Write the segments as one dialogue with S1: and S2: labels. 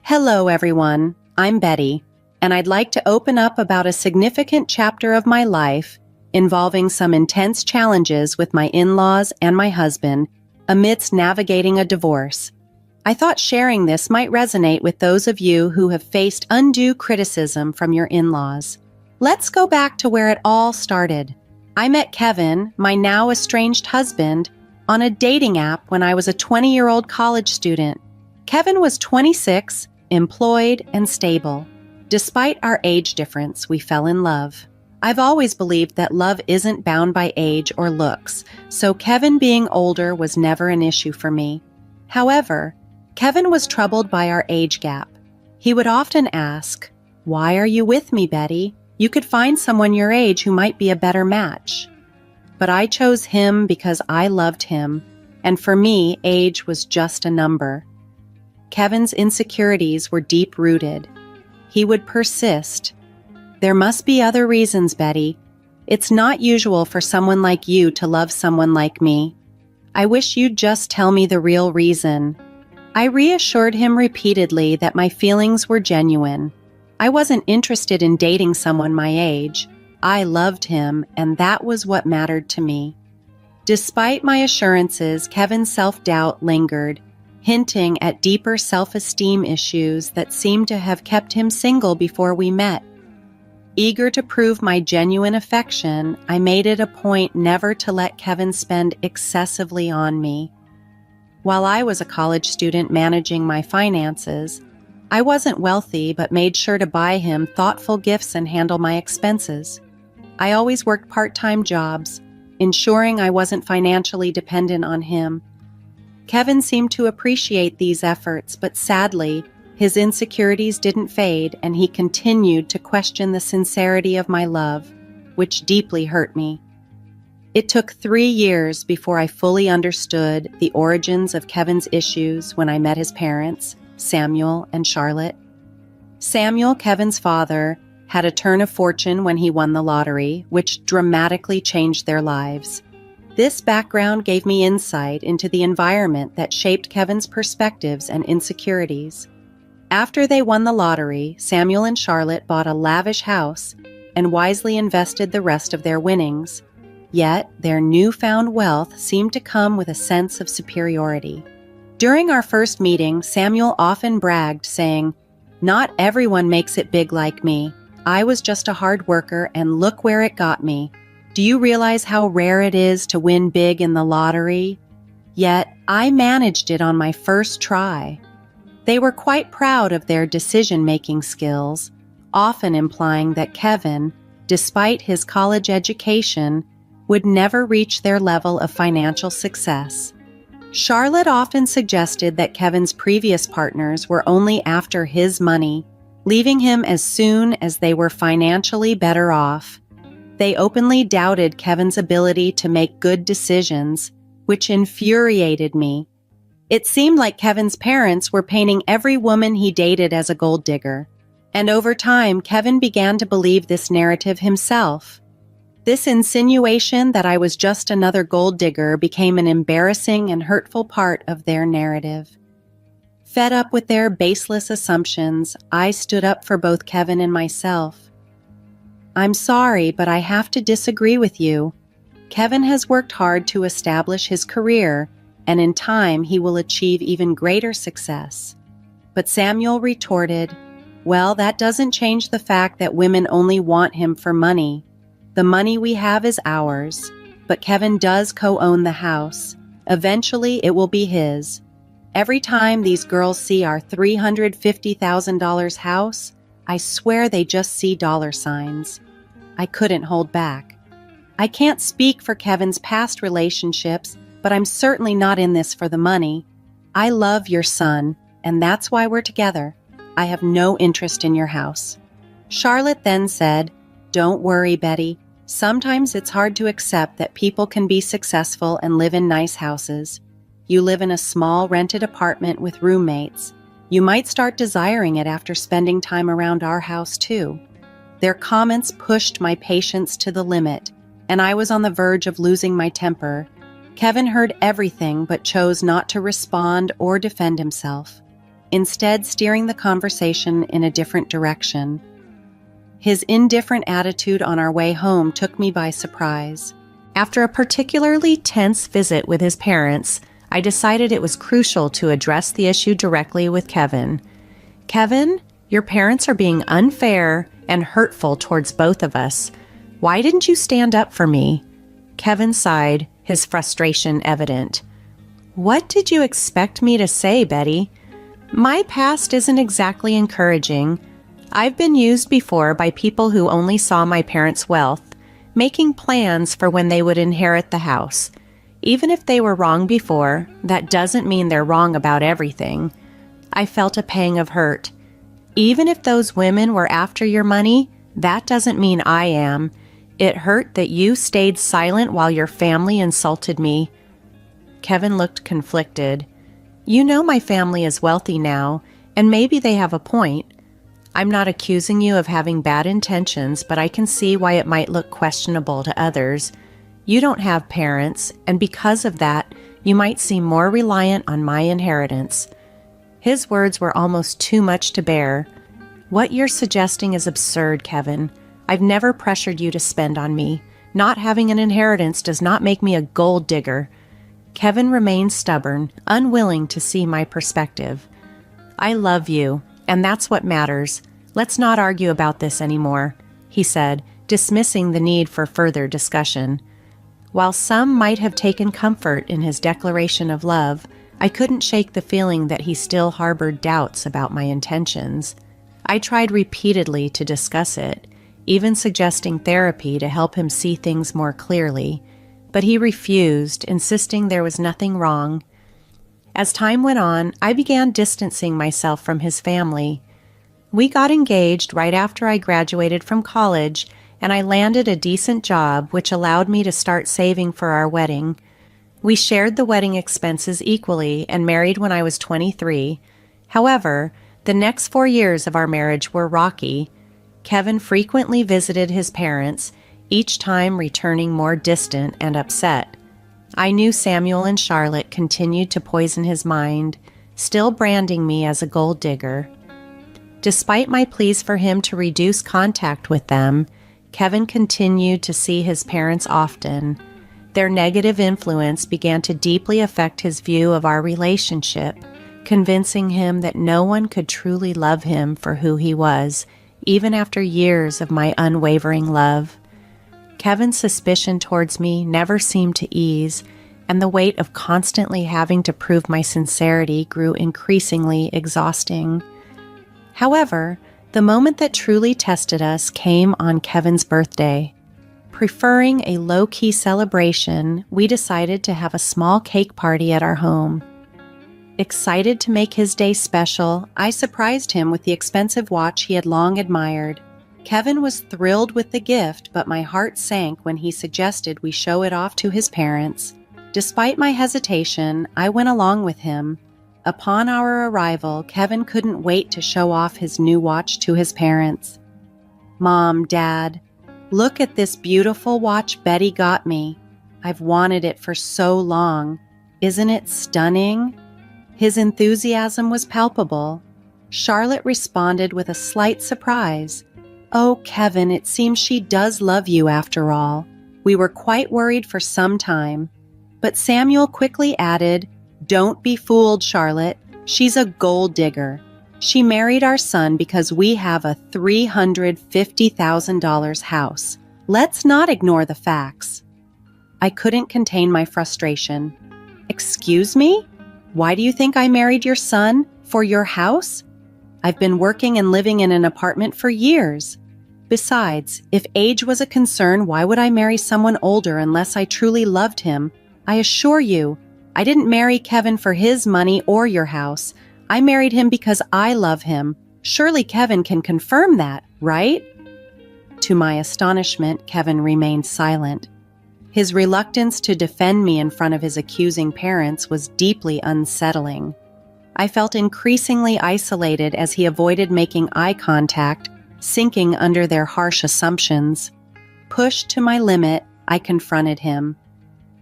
S1: Hello, everyone. I'm Betty, and I'd like to open up about a significant chapter of my life involving some intense challenges with my in-laws and my husband amidst navigating a divorce. I thought sharing this might resonate with those of you who have faced undue criticism from your in-laws. Let's go back to where it all started. I met Kevin, my now estranged husband, on a dating app when I was a 20-year-old college student. Kevin was 26, employed, and stable. Despite our age difference, we fell in love. I've always believed that love isn't bound by age or looks, so Kevin being older was never an issue for me. However, Kevin was troubled by our age gap. He would often ask, "Why are you with me, Betty? You could find someone your age who might be a better match." But I chose him because I loved him, and for me, age was just a number. Kevin's insecurities were deep-rooted. He would persist. "There must be other reasons, Betty. It's not usual for someone like you to love someone like me. I wish you'd just tell me the real reason." I reassured him repeatedly that my feelings were genuine. I wasn't interested in dating someone my age. I loved him, and that was what mattered to me. Despite my assurances, Kevin's self-doubt lingered, hinting at deeper self-esteem issues that seemed to have kept him single before we met. Eager to prove my genuine affection, I made it a point never to let Kevin spend excessively on me. While I was a college student managing my finances, I wasn't wealthy but made sure to buy him thoughtful gifts and handle my expenses. I always worked part-time jobs, ensuring I wasn't financially dependent on him. Kevin seemed to appreciate these efforts, but sadly, his insecurities didn't fade, and he continued to question the sincerity of my love, which deeply hurt me. It took 3 years before I fully understood the origins of Kevin's issues when I met his parents, Samuel and Charlotte. Samuel, Kevin's father, had a turn of fortune when he won the lottery, which dramatically changed their lives. This background gave me insight into the environment that shaped Kevin's perspectives and insecurities. After they won the lottery, Samuel and Charlotte bought a lavish house and wisely invested the rest of their winnings. Yet, their newfound wealth seemed to come with a sense of superiority. During our first meeting, Samuel often bragged, saying, "Not everyone makes it big like me. I was just a hard worker, and look where it got me. Do you realize how rare it is to win big in the lottery? Yet, I managed it on my first try." They were quite proud of their decision-making skills, often implying that Kevin, despite his college education, would never reach their level of financial success. Charlotte often suggested that Kevin's previous partners were only after his money, leaving him as soon as they were financially better off. They openly doubted Kevin's ability to make good decisions, which infuriated me. It seemed like Kevin's parents were painting every woman he dated as a gold digger, and over time, Kevin began to believe this narrative himself. This insinuation that I was just another gold digger became an embarrassing and hurtful part of their narrative. Fed up with their baseless assumptions, I stood up for both Kevin and myself. "I'm sorry, but I have to disagree with you. Kevin has worked hard to establish his career, and in time he will achieve even greater success." But Samuel retorted, "Well, that doesn't change the fact that women only want him for money. The money we have is ours, but Kevin does co-own the house. Eventually, it will be his. Every time these girls see our $350,000 house, I swear they just see dollar signs." I couldn't hold back. "I can't speak for Kevin's past relationships, but I'm certainly not in this for the money. I love your son, and that's why we're together. I have no interest in your house." Charlotte then said, "Don't worry, Betty. Sometimes it's hard to accept that people can be successful and live in nice houses. You live in a small rented apartment with roommates. You might start desiring it after spending time around our house too." Their comments pushed my patience to the limit, and I was on the verge of losing my temper. Kevin heard everything but chose not to respond or defend himself. instead steering the conversation in a different direction. His indifferent attitude on our way home took me by surprise. After a particularly tense visit with his parents, I decided it was crucial to address the issue directly with Kevin. Kevin, your parents are being unfair and hurtful towards both of us. Why didn't you stand up for me? Kevin sighed, his frustration evident. What did you expect me to say, Betty? My past isn't exactly encouraging. I've been used before by people who only saw my parents' wealth, making plans for when they would inherit the house. Even if they were wrong before, that doesn't mean they're wrong about everything. I felt a pang of hurt. Even if those women were after your money, that doesn't mean I am. It hurt that you stayed silent while your family insulted me. Kevin looked conflicted. You know my family is wealthy now, and maybe they have a point. I'm not accusing you of having bad intentions, but I can see why it might look questionable to others. You don't have parents, and because of that, you might seem more reliant on my inheritance. His words were almost too much to bear. What you're suggesting is absurd, Kevin. I've never pressured you to spend on me. Not having an inheritance does not make me a gold digger. Kevin remained stubborn, unwilling to see my perspective. I love you, and that's what matters. Let's not argue about this anymore, he said, dismissing the need for further discussion. While some might have taken comfort in his declaration of love, I couldn't shake the feeling that he still harbored doubts about my intentions. I tried repeatedly to discuss it, even suggesting therapy to help him see things more clearly, but he refused, insisting there was nothing wrong. As time went on, I began distancing myself from his family. We got engaged right after I graduated from college, and I landed a decent job which allowed me to start saving for our wedding. We shared the wedding expenses equally and married when I was 23. However, the next 4 years of our marriage were rocky. Kevin frequently visited his parents, each time returning more distant and upset. I knew Samuel and Charlotte continued to poison his mind, still branding me as a gold digger. Despite my pleas for him to reduce contact with them, Kevin continued to see his parents often. Their negative influence began to deeply affect his view of our relationship, convincing him that no one could truly love him for who he was, even after years of my unwavering love. Kevin's suspicion towards me never seemed to ease, and the weight of constantly having to prove my sincerity grew increasingly exhausting. However, the moment that truly tested us came on Kevin's birthday. Preferring a low-key celebration, we decided to have a small cake party at our home. Excited to make his day special, I surprised him with the expensive watch he had long admired. Kevin was thrilled with the gift, but my heart sank when he suggested we show it off to his parents. Despite my hesitation, I went along with him. Upon our arrival, Kevin couldn't wait to show off his new watch to his parents. Mom, Dad, look at this beautiful watch Betty got me. I've wanted it for so long. Isn't it stunning? His enthusiasm was palpable. Charlotte responded with a slight surprise. Oh, Kevin, it seems she does love you after all. We were quite worried for some time. But Samuel quickly added, Don't be fooled, Charlotte. She's a gold digger. She married our son because we have a $350,000 house. Let's not ignore the facts. I couldn't contain my frustration. Excuse me? Why do you think I married your son? For your house? I've been working and living in an apartment for years. Besides, if age was a concern, why would I marry someone older unless I truly loved him? I assure you, I didn't marry Kevin for his money or your house. I married him because I love him. Surely Kevin can confirm that, right? To my astonishment, Kevin remained silent. His reluctance to defend me in front of his accusing parents was deeply unsettling. I felt increasingly isolated as he avoided making eye contact, sinking under their harsh assumptions. Pushed to my limit, I confronted him.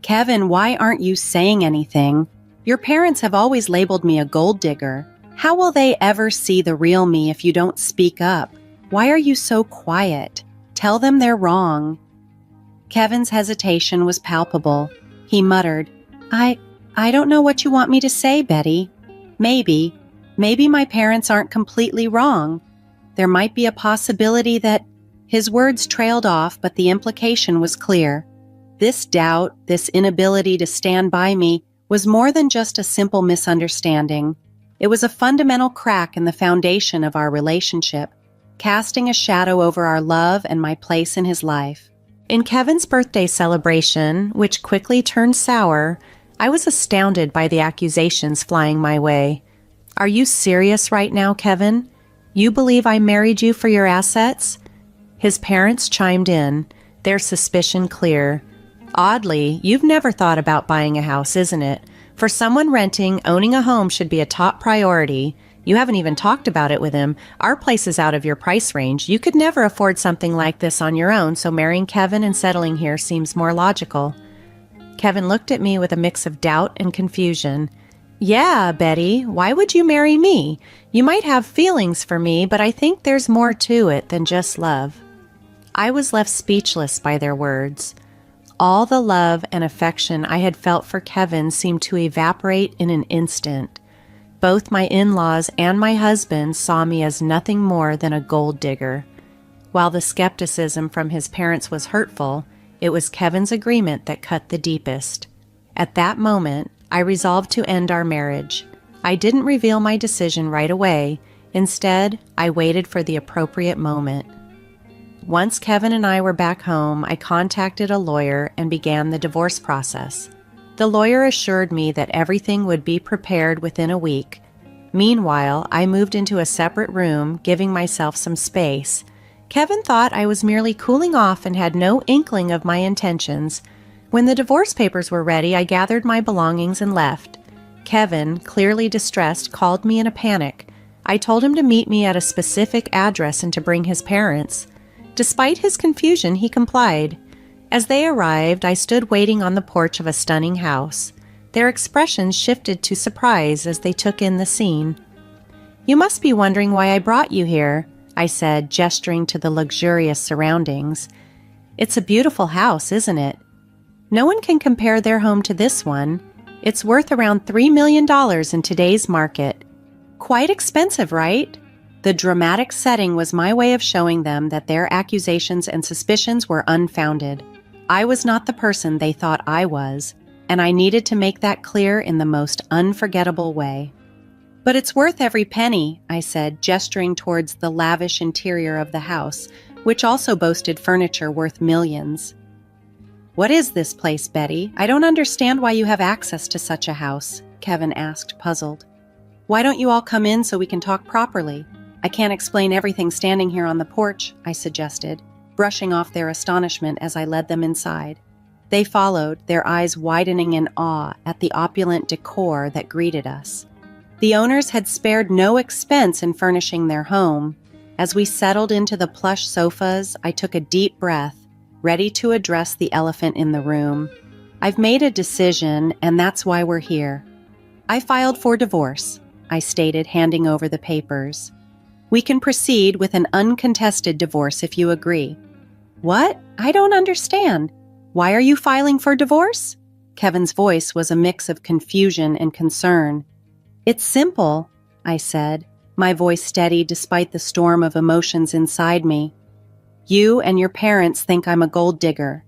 S1: Kevin, why aren't you saying anything? Your parents have always labeled me a gold digger. How will they ever see the real me if you don't speak up? Why are you so quiet? Tell them they're wrong." Kevin's hesitation was palpable. He muttered, I don't know what you want me to say, Betty. Maybe my parents aren't completely wrong. There might be a possibility that—" His words trailed off, but the implication was clear. This doubt, this inability to stand by me, was more than just a simple misunderstanding. It was a fundamental crack in the foundation of our relationship, casting a shadow over our love and my place in his life. In Kevin's birthday celebration, which quickly turned sour, I was astounded by the accusations flying my way. "Are you serious right now, Kevin? You believe I married you for your assets?" His parents chimed in, their suspicion clear. "Oddly, you've never thought about buying a house, isn't it? For someone renting, owning a home should be a top priority. You haven't even talked about it with him. Our place is out of your price range. You could never afford something like this on your own, so marrying Kevin and settling here seems more logical." Kevin looked at me with a mix of doubt and confusion. "Yeah, Betty, why would you marry me? You might have feelings for me, but I think there's more to it than just love." I was left speechless by their words. All the love and affection I had felt for Kevin seemed to evaporate in an instant. Both my in-laws and my husband saw me as nothing more than a gold digger. While the skepticism from his parents was hurtful, it was Kevin's agreement that cut the deepest. At that moment, I resolved to end our marriage. I didn't reveal my decision right away. Instead, I waited for the appropriate moment. Once Kevin and I were back home, I contacted a lawyer and began the divorce process. The lawyer assured me that everything would be prepared within a week. Meanwhile, I moved into a separate room, giving myself some space. Kevin thought I was merely cooling off and had no inkling of my intentions. When the divorce papers were ready, I gathered my belongings and left. Kevin, clearly distressed, called me in a panic. I told him to meet me at a specific address and to bring his parents. Despite his confusion, he complied. As they arrived, I stood waiting on the porch of a stunning house. Their expressions shifted to surprise as they took in the scene. "You must be wondering why I brought you here," I said, gesturing to the luxurious surroundings. "It's a beautiful house, isn't it? No one can compare their home to this one. It's worth around $3 million in today's market. Quite expensive, right?" The dramatic setting was my way of showing them that their accusations and suspicions were unfounded. I was not the person they thought I was, and I needed to make that clear in the most unforgettable way. "But it's worth every penny," I said, gesturing towards the lavish interior of the house, which also boasted furniture worth millions. "What is this place, Betty? I don't understand why you have access to such a house," Kevin asked, puzzled. "Why don't you all come in so we can talk properly? I can't explain everything standing here on the porch," I suggested, brushing off their astonishment as I led them inside. They followed, their eyes widening in awe at the opulent decor that greeted us. The owners had spared no expense in furnishing their home. As we settled into the plush sofas, I took a deep breath, ready to address the elephant in the room. "I've made a decision, and that's why we're here. I filed for divorce," I stated, handing over the papers. "We can proceed with an uncontested divorce if you agree." "What? I don't understand. Why are you filing for divorce?" Kevin's voice was a mix of confusion and concern. "It's simple," I said, my voice steady despite the storm of emotions inside me. "You and your parents think I'm a gold digger.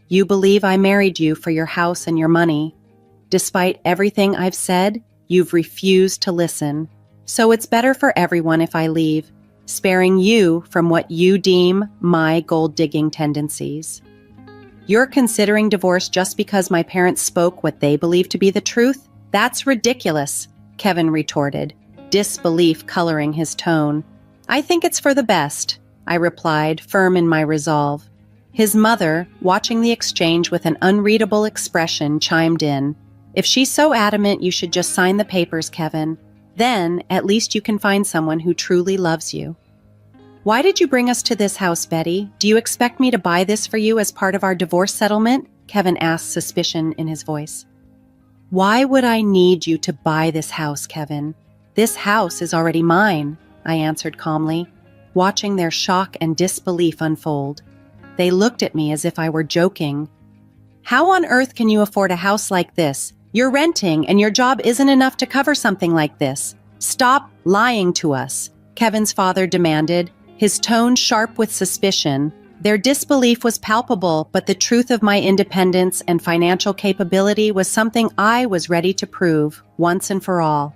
S1: You believe I married you for your house and your money. Despite everything I've said, you've refused to listen. So it's better for everyone if I leave, sparing you from what you deem my gold-digging tendencies." "You're considering divorce just because my parents spoke what they believe to be the truth? That's ridiculous," Kevin retorted, disbelief coloring his tone. "I think it's for the best," I replied, firm in my resolve. His mother, watching the exchange with an unreadable expression, chimed in. "If she's so adamant, you should just sign the papers, Kevin. Then, at least you can find someone who truly loves you." "Why did you bring us to this house, Betty? Do you expect me to buy this for you as part of our divorce settlement?" Kevin asked, suspicion in his voice. "Why would I need you to buy this house, Kevin? "This house is already mine," I answered calmly, watching their shock and disbelief unfold. They looked at me as if I were joking. "How on earth can you afford a house like this? You're renting, and your job isn't enough to cover something like this. Stop lying to us," Kevin's father demanded, his tone sharp with suspicion. Their disbelief was palpable, but the truth of my independence and financial capability was something I was ready to prove once and for all.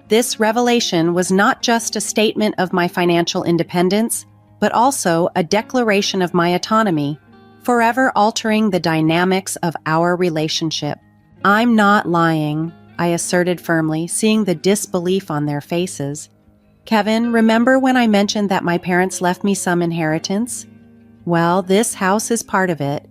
S1: This revelation was not just a statement of my financial independence, but also a declaration of my autonomy, forever altering the dynamics of our relationship. "I'm not lying," I asserted firmly, seeing the disbelief on their faces. "Kevin, remember when I mentioned that my parents left me some inheritance? Well, this house is part of it.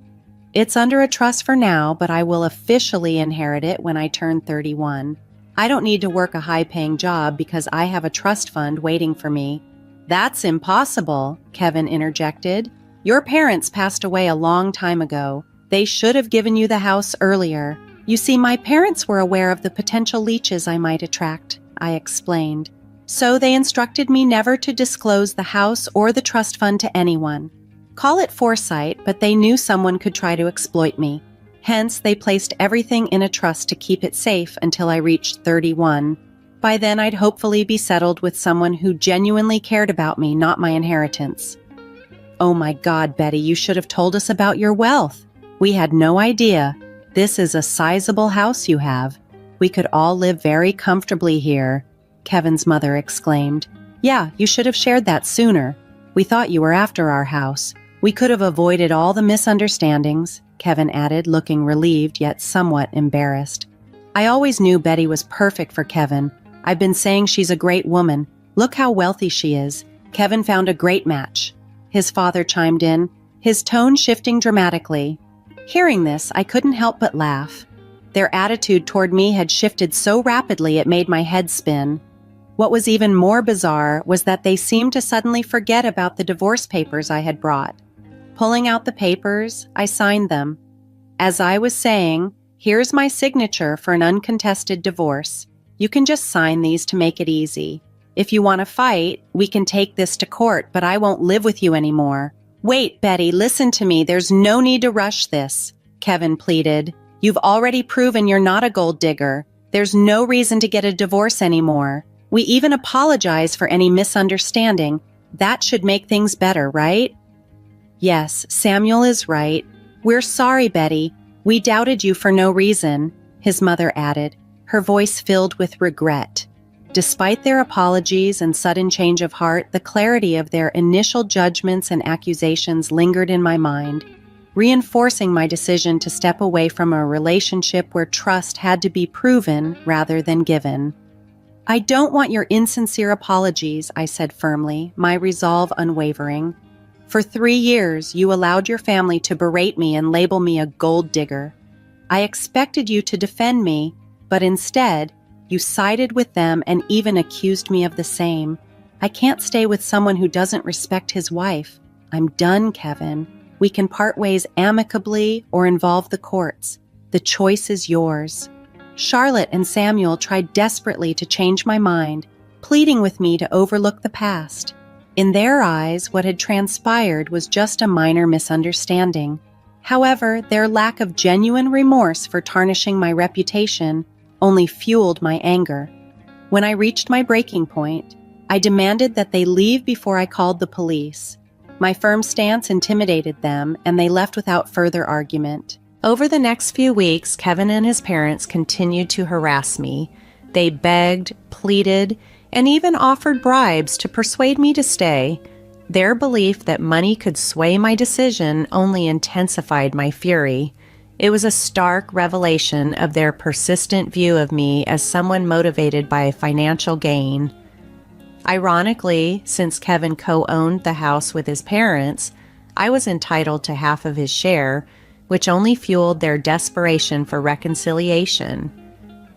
S1: It's under a trust for now, but I will officially inherit it when I turn 31. I don't need to work a high-paying job because I have a trust fund waiting for me." "That's impossible," Kevin interjected. "Your parents passed away a long time ago. They should have given you the house earlier. You see, my parents were aware of the potential leeches I might attract," I explained. "So they instructed me never to disclose the house or the trust fund to anyone. Call it foresight, but they knew someone could try to exploit me. Hence, they placed everything in a trust to keep it safe until I reached 31. By then, I'd hopefully be settled with someone who genuinely cared about me, not my inheritance." "Oh my God, Betty, you should have told us about your wealth. We had no idea. This is a sizable house you have. We could all live very comfortably here," Kevin's mother exclaimed. "Yeah, you should have shared that sooner. We thought you were after our house. We could have avoided all the misunderstandings," Kevin added, looking relieved yet somewhat embarrassed. "I always knew Betty was perfect for Kevin. I've been saying she's a great woman. Look how wealthy she is. Kevin found a great match," his father chimed in, his tone shifting dramatically. Hearing this, I couldn't help but laugh. Their attitude toward me had shifted so rapidly it made my head spin. What was even more bizarre was that they seemed to suddenly forget about the divorce papers I had brought. Pulling out the papers, I signed them. "As I was saying, here's my signature for an uncontested divorce. You can just sign these to make it easy. If you want to fight, we can take this to court, but I won't live with you anymore." "Wait, Betty, listen to me. There's no need to rush this," Kevin pleaded. "You've already proven you're not a gold digger. There's no reason to get a divorce anymore. We even apologize for any misunderstanding. That should make things better, right?" "Yes, Samuel is right. We're sorry, Betty. We doubted you for no reason," his mother added, her voice filled with regret. Despite their apologies and sudden change of heart, the clarity of their initial judgments and accusations lingered in my mind, reinforcing my decision to step away from a relationship where trust had to be proven rather than given. "I don't want your insincere apologies," I said firmly, my resolve unwavering. "For 3 years, you allowed your family to berate me and label me a gold digger. I expected you to defend me, but instead, you sided with them and even accused me of the same. I can't stay with someone who doesn't respect his wife. I'm done, Kevin. We can part ways amicably or involve the courts. The choice is yours." Charlotte and Samuel tried desperately to change my mind, pleading with me to overlook the past. In their eyes, what had transpired was just a minor misunderstanding. However, their lack of genuine remorse for tarnishing my reputation only fueled my anger. When I reached my breaking point, I demanded that they leave before I called the police. My firm stance intimidated them, and they left without further argument. Over the next few weeks, Kevin and his parents continued to harass me. They begged, pleaded, and even offered bribes to persuade me to stay. Their belief that money could sway my decision only intensified my fury. It was a stark revelation of their persistent view of me as someone motivated by financial gain. Ironically, since Kevin co-owned the house with his parents, I was entitled to half of his share, which only fueled their desperation for reconciliation.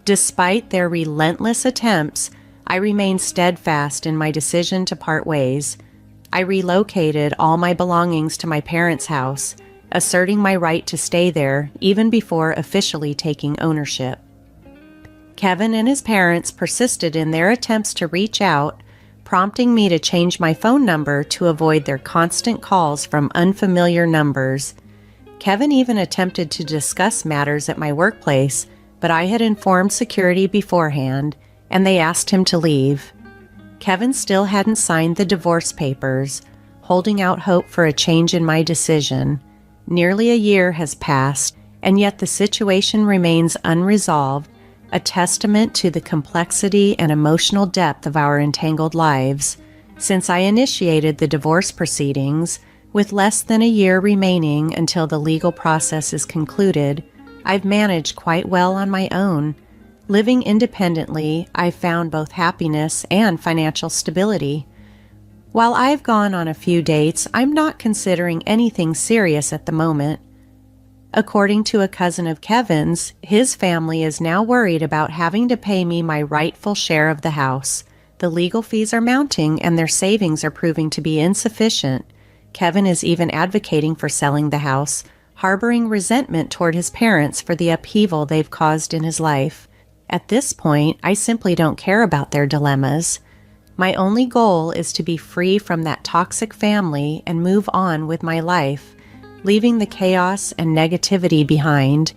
S1: Despite their relentless attempts, I remained steadfast in my decision to part ways. I relocated all my belongings to my parents' house, asserting my right to stay there even before officially taking ownership. Kevin and his parents persisted in their attempts to reach out, prompting me to change my phone number to avoid their constant calls from unfamiliar numbers. Kevin even attempted to discuss matters at my workplace, but I had informed security beforehand, and they asked him to leave. Kevin still hadn't signed the divorce papers, holding out hope for a change in my decision. Nearly a year has passed, and yet the situation remains unresolved, a testament to the complexity and emotional depth of our entangled lives. Since I initiated the divorce proceedings, with less than a year remaining until the legal process is concluded, I've managed quite well on my own. Living independently, I've found both happiness and financial stability. While I've gone on a few dates, I'm not considering anything serious at the moment. According to a cousin of Kevin's, his family is now worried about having to pay me my rightful share of the house. The legal fees are mounting and their savings are proving to be insufficient. Kevin is even advocating for selling the house, harboring resentment toward his parents for the upheaval they've caused in his life. At this point, I simply don't care about their dilemmas. My only goal is to be free from that toxic family and move on with my life, leaving the chaos and negativity behind.